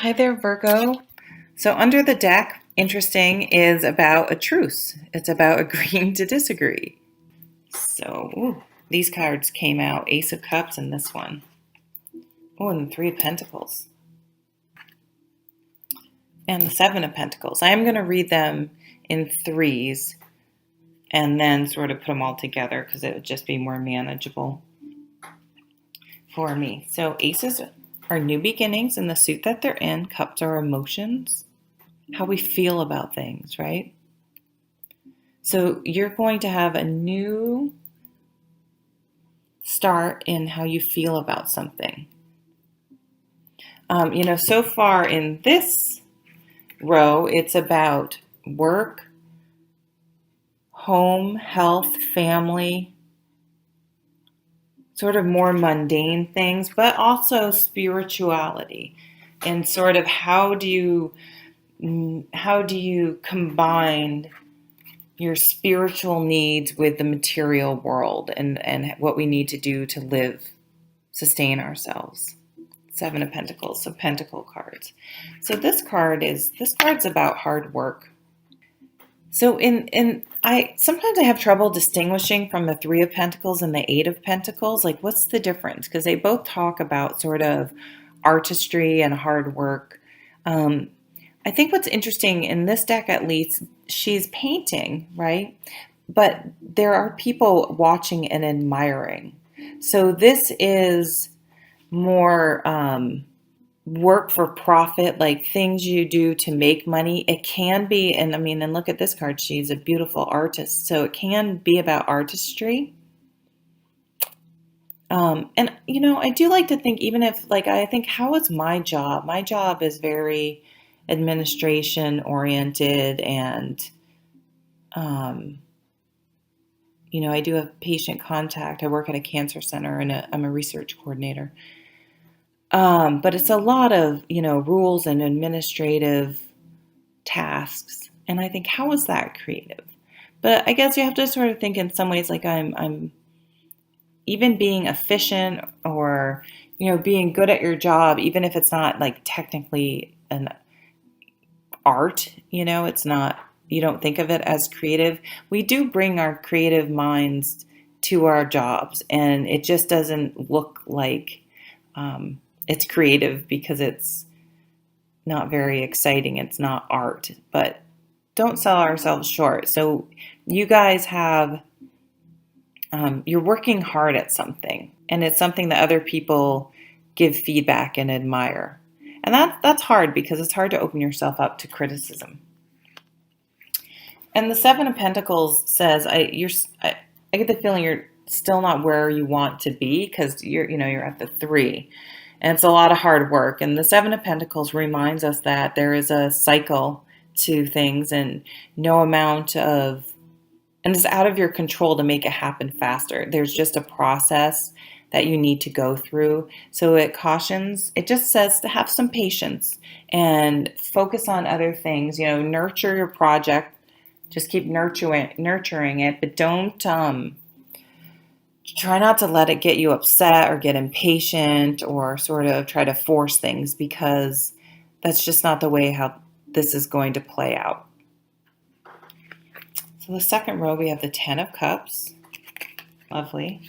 Hi there, Virgo. So, under the deck, interesting, is about a truce. It's about agreeing to disagree. These cards came out, Ace of Cups and this one. Oh, and the Three of Pentacles. And the Seven of Pentacles. I am going to read them in threes and then sort of put them all together because it would just be more manageable for me. So, aces are new beginnings in the suit that they're in. Cups are emotions, how we feel about things, right? So you're going to have a new start in how you feel about something. So far in this row, it's about work, home, health, family, sort of more mundane things, but also spirituality and sort of how do you combine your spiritual needs with the material world and what we need to do to live, sustain ourselves. Seven of Pentacles, so Pentacle cards. So this card's about hard work. So I sometimes I have trouble distinguishing from the Three of Pentacles and the Eight of Pentacles. Like, what's the difference? Because they both talk about sort of artistry and hard work. I think what's interesting in this deck, at least, she's painting, right? But there are people watching and admiring. So this is more work for profit, like things you do to make money. It can be, and look at this card, she's a beautiful artist. So it can be about artistry. I do like to think, even if, like, I think, how is my job? My job is very administration oriented, and I do have patient contact. I work at a cancer center, and I'm a research coordinator. But it's a lot of rules and administrative tasks, and I think, how is that creative? But I guess you have to sort of think in some ways, like, I'm even being efficient, or being good at your job, even if it's not like technically an art, it's not, you don't think of it as creative. We do bring our creative minds to our jobs, and it just doesn't look like it's creative because it's not very exciting. It's not art, but don't sell ourselves short. So you guys have, you're working hard at something, and it's something that other people give feedback and admire. And that's hard because it's hard to open yourself up to criticism. And the Seven of Pentacles says, I get the feeling you're still not where you want to be, because you're at the three, and it's a lot of hard work. And the Seven of Pentacles reminds us that there is a cycle to things, and it's out of your control to make it happen faster. There's just a process that you need to go through. So it just says to have some patience and focus on other things. Nurture your project. Just keep nurturing it, but don't try not to let it get you upset or get impatient or sort of try to force things, because that's just not the way how this is going to play out. So the second row, we have the Ten of Cups. Lovely.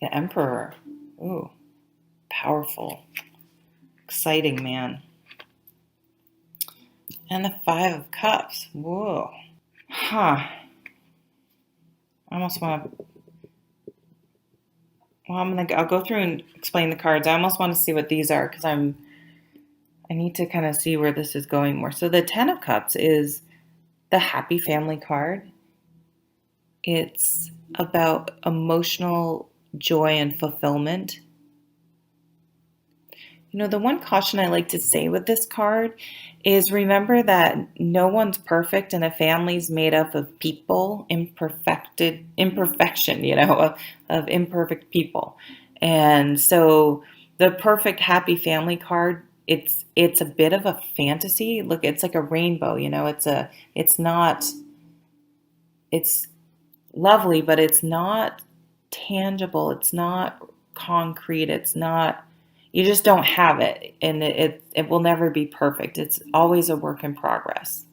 The Emperor. Ooh, powerful, exciting man. And the Five of Cups. Whoa. Huh. I almost want to... Well, I'll go through and explain the cards. I almost want to see what these are, because I need to kind of see where this is going more. So the Ten of Cups is the happy family card. It's about emotional joy and fulfillment. The one caution I like to say with this card is, remember that no one's perfect, and a family's made up of people, imperfection, of imperfect people. And so the perfect happy family card, it's a bit of a fantasy. Look, it's like a rainbow, it's lovely, but it's not tangible. It's not concrete. You just don't have it, and it will never be perfect. It's always a work in progress,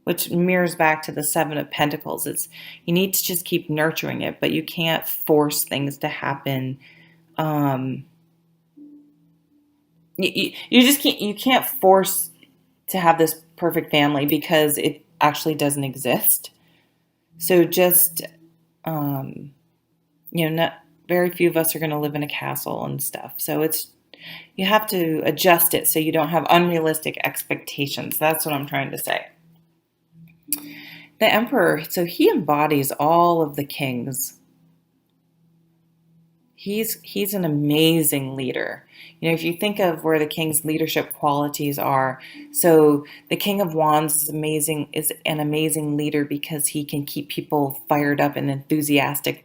which mirrors back to the Seven of Pentacles. It's you need to just keep nurturing it, but you can't force things to happen. Um, you just can't force to have this perfect family because it actually doesn't exist. So just not very few of us are going to live in a castle and stuff. So you have to adjust it so you don't have unrealistic expectations. That's what I'm trying to say. The Emperor, so he embodies all of the kings. He's an amazing leader. If you think of where the king's leadership qualities are, so the King of Wands is an amazing leader because he can keep people fired up and enthusiastic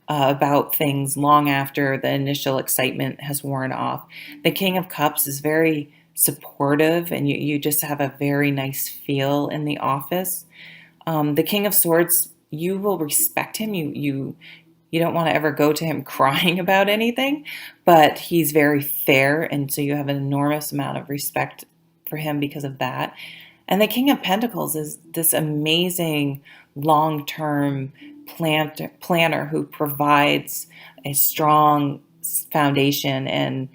about things long after the initial excitement has worn off. The King of Cups is very supportive, and you just have a very nice feel in the office. The King of Swords, you will respect him. You don't want to ever go to him crying about anything, but he's very fair, and so you have an enormous amount of respect for him because of that. And the King of Pentacles is this amazing long-term planner who provides a strong foundation and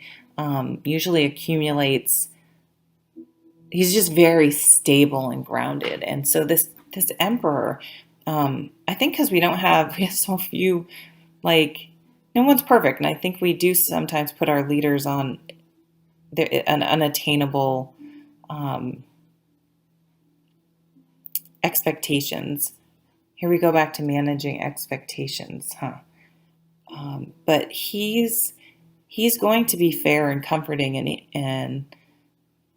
usually accumulates. He's just very stable and grounded. And so this Emperor, I think because we have so few, like, no one's perfect, and I think we do sometimes put our leaders on an unattainable expectations. Here we go back to managing expectations, huh? But he's going to be fair and comforting and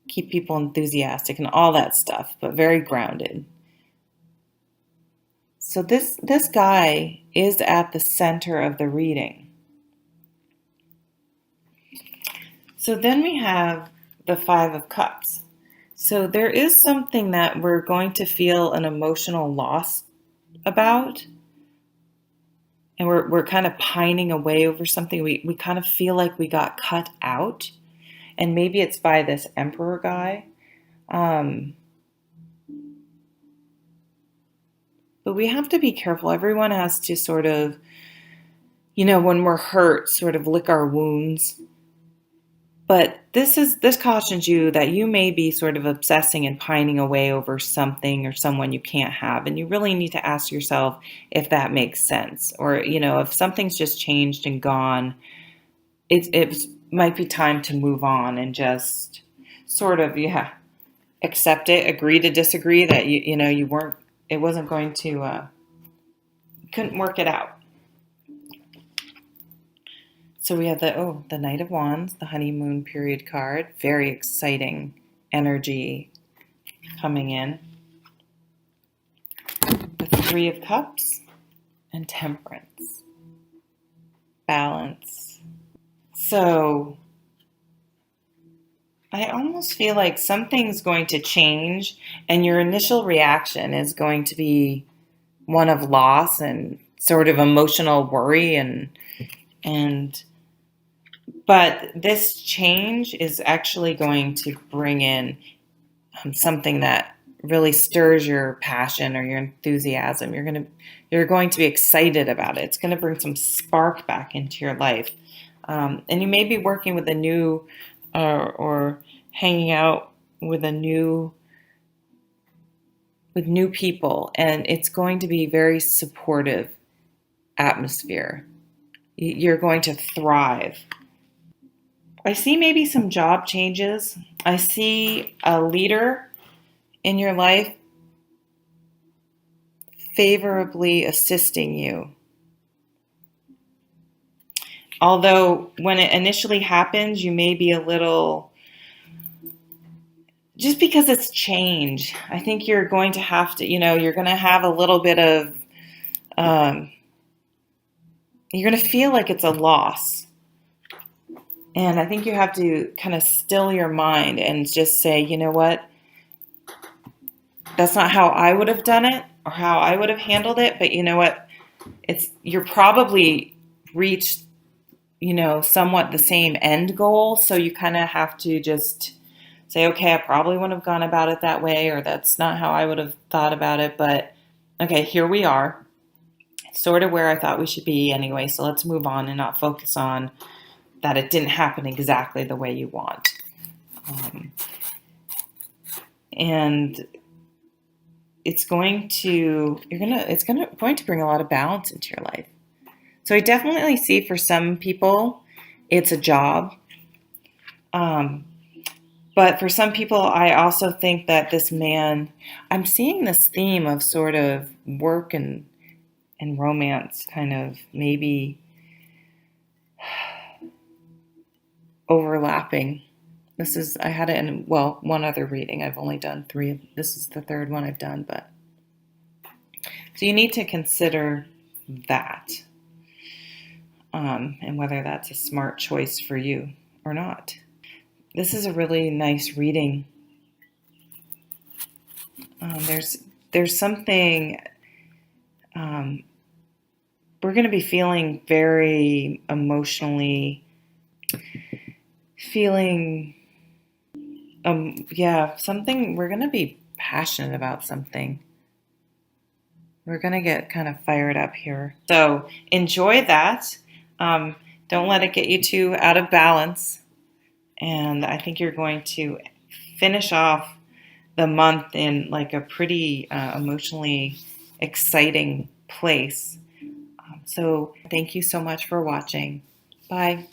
keep people enthusiastic and all that stuff, but very grounded. So this guy is at the center of the reading. So then we have the Five of Cups. So there is something that we're going to feel an emotional loss about. And we're kind of pining away over something. We kind of feel like we got cut out. And maybe it's by this Emperor guy. But we have to be careful. Everyone has to sort of, when we're hurt, sort of lick our wounds. But this cautions you that you may be sort of obsessing and pining away over something or someone you can't have. And you really need to ask yourself if that makes sense. Or, if something's just changed and gone, it might be time to move on and just sort of, accept it, agree to disagree that it wasn't going to, couldn't work it out. So we have the Knight of Wands, the honeymoon period card. Very exciting energy coming in. The Three of Cups and Temperance. Balance. So I almost feel like something's going to change, and your initial reaction is going to be one of loss and sort of emotional worry but this change is actually going to bring in something that really stirs your passion or your enthusiasm. You're going to be excited about it. It's going to bring some spark back into your life. And you may be working with a new or hanging out with new people, and it's going to be very supportive atmosphere. You're going to thrive. I see maybe some job changes. I see a leader in your life favorably assisting you. Although when it initially happens, you may be a little, just because it's change, I think you're going to have to, you're going to have a little bit of, you're going to feel like it's a loss. And I think you have to kind of still your mind and just say, you know what? That's not how I would have done it or how I would have handled it. But you know what? You're probably reached somewhat the same end goal. So you kind of have to just say, okay, I probably wouldn't have gone about it that way, or that's not how I would have thought about it. But okay, here we are, sort of where I thought we should be anyway. So let's move on and not focus on that it didn't happen exactly the way you want. And it's going to bring a lot of balance into your life. So I definitely see for some people it's a job. But for some people, I also think that this man, I'm seeing this theme of sort of work and romance kind of maybe overlapping. I had it in, well, one other reading. I've only done 3. This is the 3rd one I've done, but so you need to consider that, and whether that's a smart choice for you or not. This is a really nice reading. There's something, we're going to be feeling very emotionally, something, we're going to be passionate about something. We're going to get kind of fired up here. So enjoy that. Don't let it get you too out of balance. And I think you're going to finish off the month in like a pretty emotionally exciting place. So thank you so much for watching. Bye.